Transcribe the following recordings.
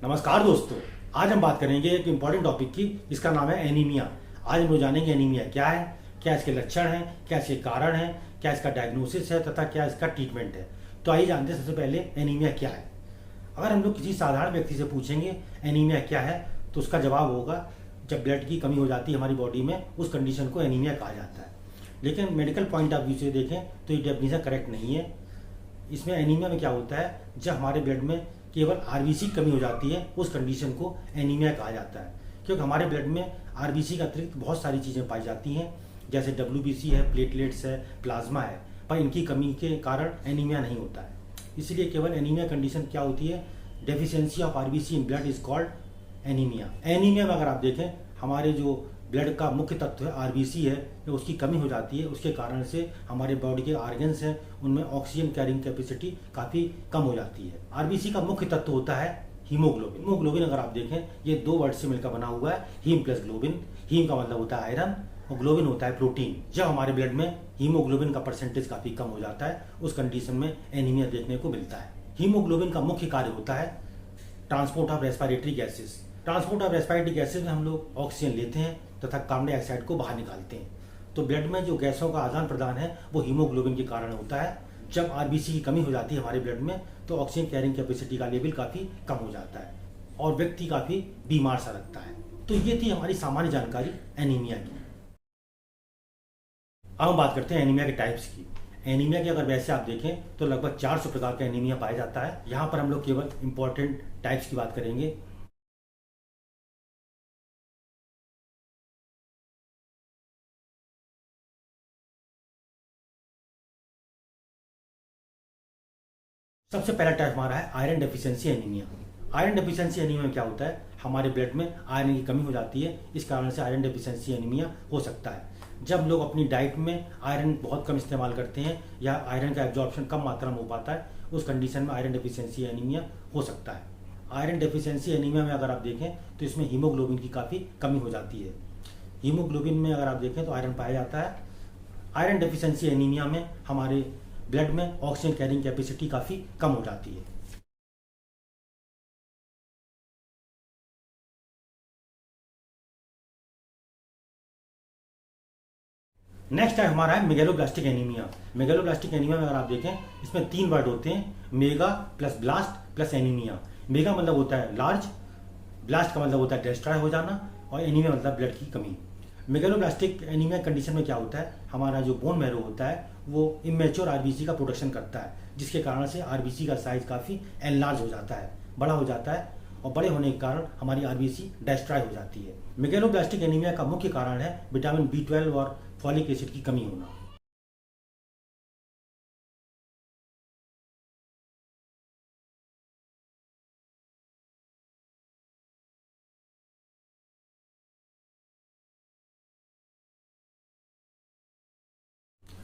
नमस्कार दोस्तों। आज हम बात करेंगे एक इम्पॉर्टेंट टॉपिक की, इसका नाम है एनीमिया। आज हम लोग जानेंगे एनीमिया क्या है, क्या इसके लक्षण हैं, क्या इसके कारण हैं, क्या इसका डायग्नोसिस है तथा क्या इसका ट्रीटमेंट है। तो आइए जानते हैं सबसे पहले एनीमिया क्या है। अगर हम लोग किसी साधारण व्यक्ति से पूछेंगे एनीमिया क्या है, तो उसका जवाब होगा जब ब्लड की कमी हो जाती है हमारी बॉडी में, उस कंडीशन को एनीमिया कहा जाता है। लेकिन मेडिकल पॉइंट ऑफ व्यू से देखें तो ये डेफिनेशन करेक्ट नहीं है। इसमें एनीमिया में क्या होता है, जब हमारे ब्लड में केवल आरबीसी की कमी हो जाती है, उस कंडीशन को एनीमिया कहा जाता है। क्योंकि हमारे ब्लड में आरबीसी के अतिरिक्त बहुत सारी चीज़ें पाई जाती हैं, जैसे डब्ल्यूबीसी है, प्लेटलेट्स है, प्लाज्मा है, पर इनकी कमी के कारण एनीमिया नहीं होता है। इसलिए केवल एनीमिया कंडीशन क्या होती है, deficiency of RBC in blood is called anaemia. Anaemia में अगर आप देखें, हमारे जो ब्लड का मुख्य तत्व है आरबीसी है, उसकी कमी हो जाती है। उसके कारण से हमारे बॉडी के ऑर्गन्स हैं, उनमें ऑक्सीजन कैरिंग कैपेसिटी काफ़ी कम हो जाती है। आरबीसी का मुख्य तत्व होता है हीमोग्लोबिन। हीमोग्लोबिन अगर आप देखें, ये दो वर्ड से मिलकर बना हुआ है, हीम प्लस ग्लोबिन। हीम का मतलब होता है आयरन और ग्लोबिन होता है प्रोटीन। जब हमारे ब्लड में हीमोग्लोबिन का परसेंटेज काफ़ी कम हो जाता है, उस कंडीशन में एनीमिया देखने को मिलता है। हीमोग्लोबिन का मुख्य कार्य होता है transport of respiratory gases. Transport of respiratory gases में हम लोग ऑक्सीजन लेते हैं तथा कार्बन डाइऑक्साइड को बाहर निकालते हैं। तो ब्लड में जो गैसों का आदान प्रदान है वो हीमोग्लोबिन के कारण होता है। जब आरबीसी की कमी हो जाती है हमारे ब्लड में, तो ऑक्सीजन कैरिंग कैपेसिटी का लेवल काफ़ी कम हो जाता है और व्यक्ति काफ़ी बीमार सा लगता है। तो ये थी हमारी सामान्य जानकारी एनीमिया की। अब हम बात करते हैं एनीमिया के टाइप्स की। एनीमिया के अगर वैसे आप देखें तो लगभग 400 प्रकार का एनीमिया पाया जाता है। यहाँ पर हम लोग केवल इंपॉर्टेंट टाइप्स की बात करेंगे। सबसे पहला टाइप हमारा है iron deficiency anaemia. Iron deficiency anaemia में क्या होता है, हमारे ब्लड में आयरन की कमी हो जाती है। इस कारण से आयरन डेफिशिएंसी एनीमिया हो सकता है। जब लोग अपनी डाइट में आयरन बहुत कम इस्तेमाल करते हैं या आयरन का एब्जॉर्प्शन कम मात्रा में हो पाता है, उस कंडीशन में आयरन डेफिशिएंसी एनीमिया हो सकता है। आयरन डेफिशिएंसी एनीमिया में अगर आप देखें तो इसमें हीमोग्लोबिन की काफ़ी कमी हो जाती है। हीमोग्लोबिन में अगर आप देखें तो आयरन पाया जाता है। आयरन डेफिशिएंसी एनीमिया में हमारे ब्लड में ऑक्सीजन कैरिंग कैपेसिटी काफ़ी कम हो जाती है। नेक्स्ट है हमारा है मेगेलोब्लास्टिक एनीमिया। मेगेलोब्लास्टिक एनीमिया में अगर आप देखें, इसमें 3 वर्ड होते हैं, mega plus blast plus anaemia. Mega मतलब होता है लार्ज, ब्लास्ट का मतलब होता है डिस्ट्रॉय हो जाना, और एनीमिया मतलब ब्लड की कमी। मेगेलोब्लास्टिक एनीमिया कंडीशन में क्या होता है, हमारा जो बोन मैरो होता है वो इमेच्योर आरबीसी का प्रोडक्शन करता है, जिसके कारण से आरबीसी का साइज काफ़ी एनलार्ज हो जाता है, बड़ा हो जाता है, और बड़े होने के कारण हमारी आरबीसी डिस्ट्रॉय हो जाती है। मेगेलोब्लास्टिक एनीमिया का मुख्य कारण है विटामिन B12 और फॉलिक एसिड की कमी होना।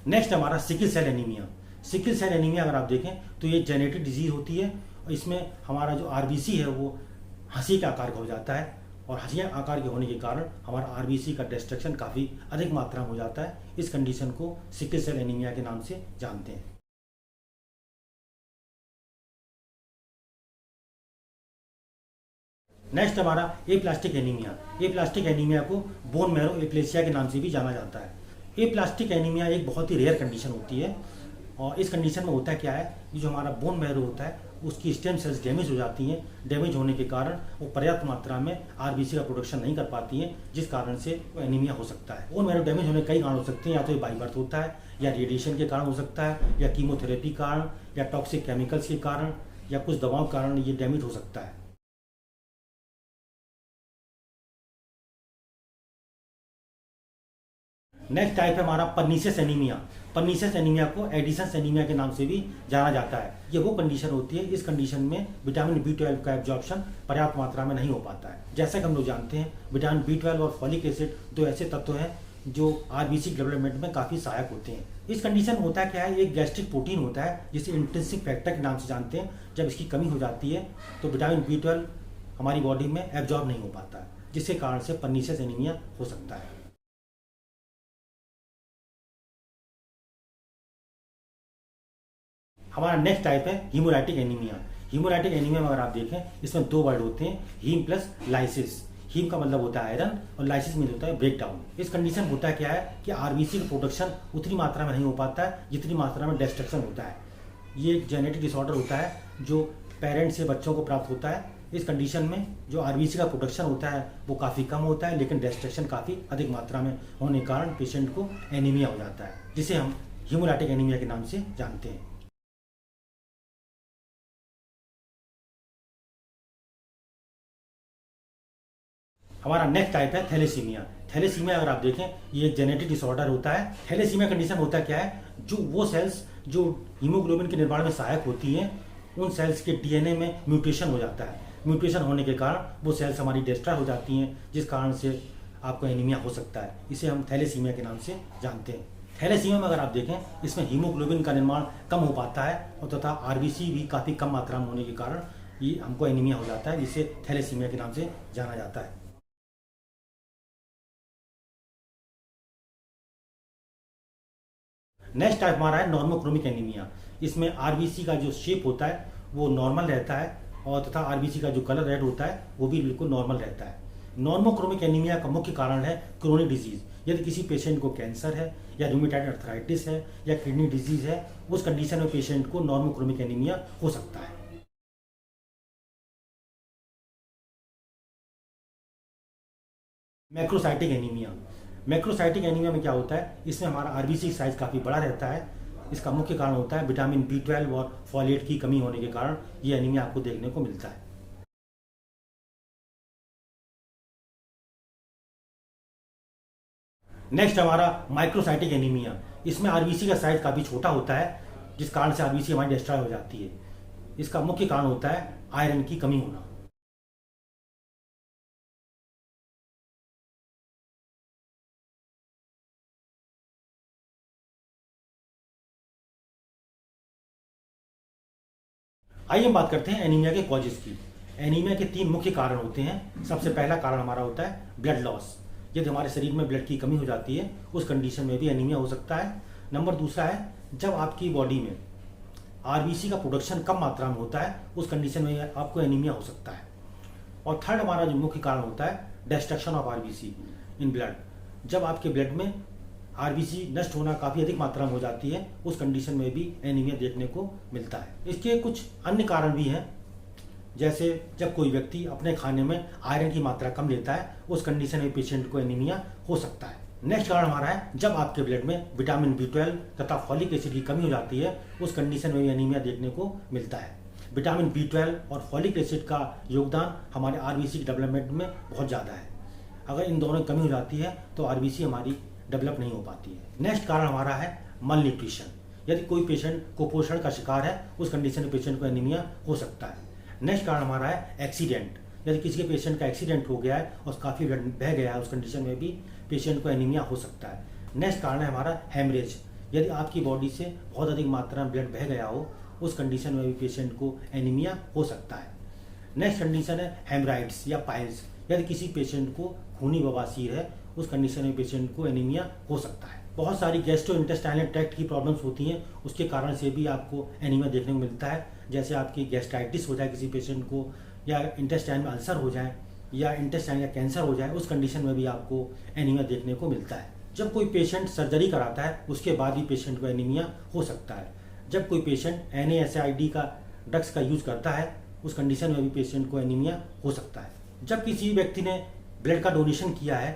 नेक्स्ट हमारा sickle cell anaemia. Sickle cell anaemia अगर आप देखें तो ये जेनेटिक डिजीज होती है, और इसमें हमारा जो आरबीसी है वो हंसी के आकार का हो जाता है, और हंसी आकार के होने के कारण हमारा आरबीसी का डिस्ट्रक्शन काफ़ी अधिक मात्रा में हो जाता है। इस कंडीशन को सिकिल सेल एनीमिया के नाम से जानते हैं। नेक्स्ट हमारा ए प्लास्टिक एनीमिया। ए प्लास्टिक एनीमिया को बोन मैरो एप्लेसिया के नाम से भी जाना जाता है। ए प्लास्टिक एनीमिया एक बहुत ही रेयर कंडीशन होती है, और इस कंडीशन में होता क्या है कि जो हमारा बोन मैरो होता है उसकी स्टेम सेल्स डैमेज हो जाती हैं। डैमेज होने के कारण वो पर्याप्त मात्रा में आरबीसी का प्रोडक्शन नहीं कर पाती हैं, जिस कारण से वो एनीमिया हो सकता है। बोन मैरो डैमेज होने के कई कारण हो सकते हैं, या तो ये बाई बर्थ होता है, या रेडिएशन के कारण हो सकता है, या कीमोथेरेपी कारण, या टॉक्सिक केमिकल्स के कारण, या कुछ दवाओं के कारण ये डैमेज हो सकता है। नेक्स्ट टाइप है हमारा परनीसियस एनीमिया। परनीसियस एनीमिया को एडिसन्स एनीमिया के नाम से भी जाना जाता है। ये वो कंडीशन होती है, इस कंडीशन में विटामिन B12 का एब्जॉर्प्शन पर्याप्त मात्रा में नहीं हो पाता है। जैसा कि हम लोग जानते हैं, विटामिन B12 और फॉलिक एसिड दो ऐसे तत्व हैं जो आरबीसी डेवलपमेंट में काफ़ी सहायक होते हैं। इस कंडीशन में होता क्या है, एक गैस्ट्रिक प्रोटीन होता है जिसे इंट्रिंसिक फैक्टर के नाम से जानते हैं। जब इसकी कमी हो जाती है तो विटामिन B12 हमारी बॉडी में एब्जॉर्ब नहीं हो पाता है, जिसके कारण से परनीसियस एनीमिया हो सकता है। हमारा नेक्स्ट टाइप है हीमोलाइटिक एनीमिया। हीमोलाइटिक एनीमिया में अगर आप देखें, इसमें दो वर्ड होते हैं, हीम प्लस लाइसिस। हीम का मतलब होता है आयरन और लाइसिस मीन होता है ब्रेक डाउन। इस कंडीशन होता है क्या है कि आरबीसी का प्रोडक्शन उतनी मात्रा में नहीं हो पाता है जितनी मात्रा में डिस्ट्रक्शन होता है। ये एक जेनेटिक डिसऑर्डर होता है जो पेरेंट्स से बच्चों को प्राप्त होता है। इस कंडीशन में जो आरबीसी का प्रोडक्शन होता है वो काफ़ी कम होता है, लेकिन डिस्ट्रक्शन काफ़ी अधिक मात्रा में होने के कारण पेशेंट को एनीमिया हो जाता है, जिसे हम हीमोलाइटिक एनीमिया के नाम से जानते हैं। हमारा नेक्स्ट टाइप है थैलेसीमिया। थैलेसीमिया अगर आप देखें, ये एक जेनेटिक डिसऑर्डर होता है। थैलेसीमिया कंडीशन होता क्या है, जो वो सेल्स जो हीमोग्लोबिन के निर्माण में सहायक होती हैं, उन सेल्स के डीएनए में म्यूटेशन हो जाता है। म्यूटेशन होने के कारण वो सेल्स हमारी डिस्ट्रॉय हो जाती हैं, जिस कारण से आपको एनीमिया हो सकता है। इसे हम थैलेसीमिया के नाम से जानते हैं। थैलेसीमिया में अगर आप देखें, इसमें हीमोग्लोबिन का निर्माण कम हो पाता है और तथा आरबीसी भी काफ़ी कम मात्रा में होने के कारण ये हमको एनीमिया हो जाता है, जिसे थैलेसीमिया के नाम से जाना जाता है। नेक्स्ट टाइप हमारा है नॉर्मोक्रोमिक एनीमिया। इसमें आरबीसी का जो शेप होता है वो नॉर्मल रहता है और तथा आरबीसी का जो कलर रेड होता है वो भी बिल्कुल नॉर्मल रहता है। नॉर्मोक्रोमिक एनीमिया का मुख्य कारण है क्रोनिक डिजीज। यदि किसी पेशेंट को कैंसर है या रूमेटॉइड अर्थराइटिस है या किडनी डिजीज है, उस कंडीशन में पेशेंट को नॉर्मोक्रोमिक एनीमिया हो सकता है। Macrocytic anaemia. मैक्रोसाइटिक एनीमिया में क्या होता है, इसमें हमारा आरबीसी साइज काफ़ी बड़ा रहता है। इसका मुख्य कारण होता है विटामिन B12 और फॉलेट की कमी होने के कारण ये एनीमिया आपको देखने को मिलता है। नेक्स्ट हमारा माइक्रोसाइटिक एनीमिया। इसमें आरबीसी का साइज काफ़ी छोटा होता है, जिस कारण से आरबीसी हमारी डिस्ट्रॉय हो जाती है। इसका मुख्य कारण होता है आयरन की कमी होना। आइए हम बात करते हैं एनीमिया के कॉजेज की। एनीमिया के तीन मुख्य कारण होते हैं। सबसे पहला कारण हमारा होता है ब्लड लॉस। यदि हमारे शरीर में ब्लड की कमी हो जाती है, उस कंडीशन में भी एनीमिया हो सकता है। नंबर दूसरा है जब आपकी बॉडी में आरबीसी का प्रोडक्शन कम मात्रा में होता है, उस कंडीशन में आपको एनीमिया हो सकता है। और थर्ड हमारा जो मुख्य कारण होता है destruction of RBC in blood. जब आपके ब्लड में आरबीसी नष्ट होना काफ़ी अधिक मात्रा में हो जाती है, उस कंडीशन में भी एनीमिया देखने को मिलता है। इसके कुछ अन्य कारण भी हैं, जैसे जब कोई व्यक्ति अपने खाने में आयरन की मात्रा कम लेता है, उस कंडीशन में पेशेंट को एनीमिया हो सकता है। नेक्स्ट कारण हमारा है जब आपके ब्लड में विटामिन B12 तथा फॉलिक एसिड की कमी हो जाती है, उस कंडीशन में भी एनीमिया देखने को मिलता है। विटामिन B12 और फॉलिक एसिड का योगदान हमारे आरबीसी के डेवलपमेंट में बहुत ज़्यादा है। अगर इन दोनों की कमी हो जाती है तो आरबीसी हमारी डेवलप नहीं हो पाती है। नेक्स्ट कारण हमारा है मल न्यूट्रिशन। यदि कोई पेशेंट कुपोषण का शिकार है, उस कंडीशन में पेशेंट को एनीमिया हो सकता है। नेक्स्ट कारण हमारा है एक्सीडेंट। यदि किसी के पेशेंट का एक्सीडेंट हो गया है और काफ़ी ब्लड बह गया है, उस कंडीशन में भी पेशेंट को एनीमिया हो सकता है। नेक्स्ट कारण है हमारा हेमरेज। यदि आपकी बॉडी से बहुत अधिक मात्रा में ब्लड बह गया हो, उस कंडीशन में भी पेशेंट को एनीमिया हो सकता है। नेक्स्ट कंडीशन है हेमराइड्स या पाइल्स। यदि किसी पेशेंट को खूनी बवासीर है, उस कंडीशन में पेशेंट को एनीमिया हो सकता है। बहुत सारी गैस्ट्रोइंटेस्टाइनल ट्रैक्ट की प्रॉब्लम्स होती हैं, उसके कारण से भी आपको एनीमिया देखने को मिलता है। जैसे आपकी गैस्ट्राइटिस हो जाए किसी पेशेंट को, या इंटेस्टाइन में अल्सर हो जाए, या इंटेस्टाइन का कैंसर हो जाए, उस कंडीशन में भी आपको एनीमिया देखने को मिलता है। जब कोई पेशेंट सर्जरी कराता है, उसके बाद भी पेशेंट को एनीमिया हो सकता है। जब कोई पेशेंट NaSAID का ड्रग्स का यूज करता है, उस कंडीशन में भी पेशेंट को एनीमिया हो सकता है। जब किसी व्यक्ति ने ब्लड का डोनेशन किया है,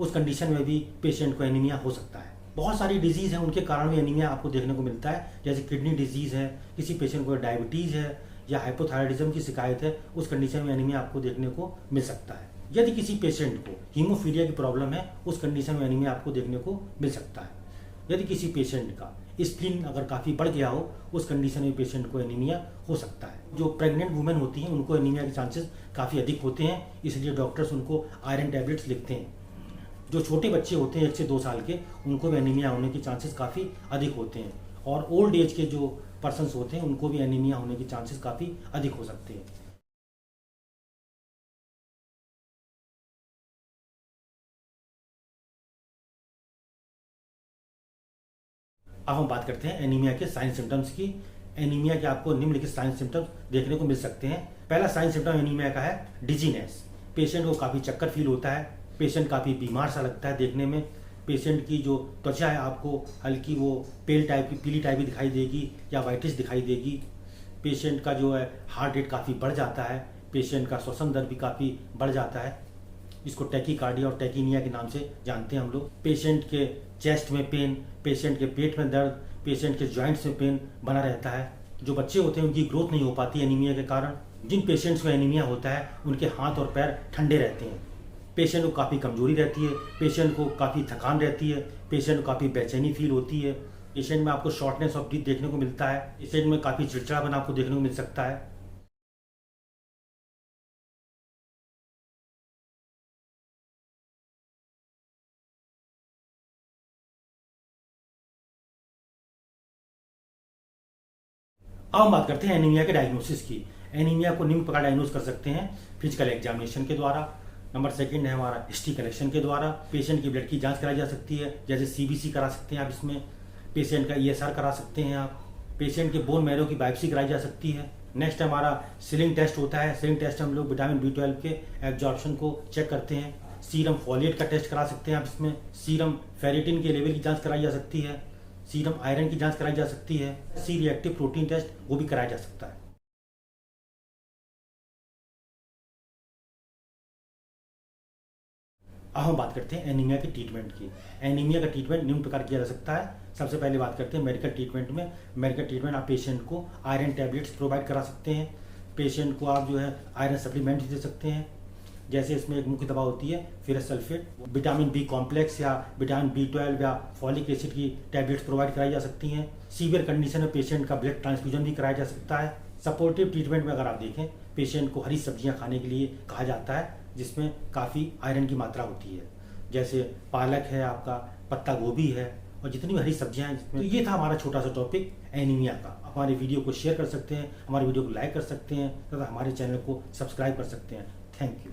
उस कंडीशन में भी पेशेंट को एनीमिया हो सकता है। बहुत सारी डिजीज़ हैं, उनके कारण भी एनीमिया आपको देखने को मिलता है। जैसे किडनी डिजीज़ है, किसी पेशेंट को डायबिटीज़ है या हाइपोथायराइडिज्म की शिकायत है, उस कंडीशन में एनीमिया आपको देखने को मिल सकता है। यदि किसी पेशेंट को हीमोफीलिया की प्रॉब्लम है, उस कंडीशन में एनीमिया आपको देखने को मिल सकता है। यदि किसी पेशेंट का स्प्लीन अगर काफ़ी बढ़ गया हो, उस कंडीशन में पेशेंट को एनीमिया हो सकता है। जो प्रेग्नेंट वुमेन होती हैं, उनको एनीमिया के चांसेस काफ़ी अधिक होते हैं, इसलिए डॉक्टर्स उनको आयरन टैबलेट्स लिखते हैं। जो छोटे बच्चे होते हैं 1 से 2 साल के, उनको भी एनीमिया होने के चांसेस काफ़ी अधिक होते हैं। और ओल्ड एज के जो पर्सन्स होते हैं, उनको भी एनीमिया होने के चांसेस काफ़ी अधिक हो सकते हैं। अब हम बात करते हैं एनीमिया के साइन सिम्टम्स की। एनीमिया के आपको निम्नलिखित साइन सिम्टम्स देखने को मिल सकते हैं। पहला साइन सिम्टम एनीमिया का है डिजीनेस। पेशेंट को काफ़ी चक्कर फील होता है, पेशेंट काफ़ी बीमार सा लगता है देखने में, पेशेंट की जो त्वचा है आपको हल्की वो पेल टाइप की, पीली टाइप की दिखाई देगी या वाइटिश दिखाई देगी। पेशेंट का जो है हार्ट रेट काफ़ी बढ़ जाता है, पेशेंट का श्वसन दर भी काफ़ी बढ़ जाता है। इसको टैकीकार्डिया और टैकीनिया के नाम से जानते हैं हम लोग। पेशेंट के चेस्ट में पेन, पेशेंट के पेट में दर्द, पेशेंट के जॉइंट्स में पेन बना रहता है। जो बच्चे होते हैं उनकी ग्रोथ नहीं हो पाती एनीमिया के कारण। जिन पेशेंट्स को एनीमिया होता है उनके हाथ और पैर ठंडे रहते हैं, पेशेंट को काफ़ी कमजोरी रहती है, पेशेंट को काफ़ी थकान रहती है, पेशेंट को काफ़ी बेचैनी फील होती है, पेशेंट में आपको शॉर्टनेस ऑफ ब्रीथ देखने को मिलता है, पेशेंट में काफ़ी चिड़चिड़ापन आपको देखने को मिल सकता है। अब हम बात करते हैं एनीमिया के डायग्नोसिस की। एनीमिया को निम्न प्रकार डायग्नोस कर सकते हैं फिजिकल एग्जामिनेशन के द्वारा। नंबर सेकंड है हमारा हिस्ट्री कलेक्शन के द्वारा। पेशेंट की ब्लड की जांच कराई जा सकती है, जैसे सीबीसी करा सकते हैं आप इसमें, पेशेंट का ईएसआर करा सकते हैं आप, पेशेंट के बोन मैरो की बायोप्सी कराई जा सकती है। नेक्स्ट हमारा सीलिंग टेस्ट होता है। सीलिंग टेस्ट हम लोग विटामिन B12 के एब्जॉर्प्शन को चेक करते हैं। सीरम फॉलिएट का टेस्ट करा सकते हैं आप इसमें। सीरम फेरिटिन के लेवल की जांच कराई जा सकती है, सीरम आयरन की जांच कराई जा सकती है, सी रिएक्टिव प्रोटीन टेस्ट वो भी कराया जा सकता है। अब हम बात करते हैं एनीमिया के ट्रीटमेंट की। एनीमिया का ट्रीटमेंट निम्न प्रकार किया जा सकता है। सबसे पहले बात करते हैं मेडिकल ट्रीटमेंट में। मेडिकल ट्रीटमेंट आप पेशेंट को आयरन टैबलेट्स प्रोवाइड करा सकते हैं, पेशेंट को आप जो है आयरन सप्लीमेंट दे सकते हैं। जैसे इसमें एक मुख्य दवा होती है ferrous sulphate, vitamin B complex या विटामिन B12 या फॉलिक एसिड की टैबलेट्स प्रोवाइड कराई जा सकती हैं। सीवियर कंडीशन में पेशेंट का ब्लड ट्रांसफ्यूजन भी कराया जा सकता है। सपोर्टिव ट्रीटमेंट में अगर आप देखें, पेशेंट को हरी सब्जियां खाने के लिए कहा जाता है जिसमें काफ़ी आयरन की मात्रा होती है, जैसे पालक है, आपका पत्ता गोभी है और जितनी भी हरी सब्जियां हैं जिसमें। तो ये था हमारा छोटा सा टॉपिक एनीमिया का। हमारे वीडियो को शेयर कर सकते हैं, हमारे वीडियो को लाइक कर सकते हैं तथा हमारे चैनल को सब्सक्राइब कर सकते हैं। Thank you.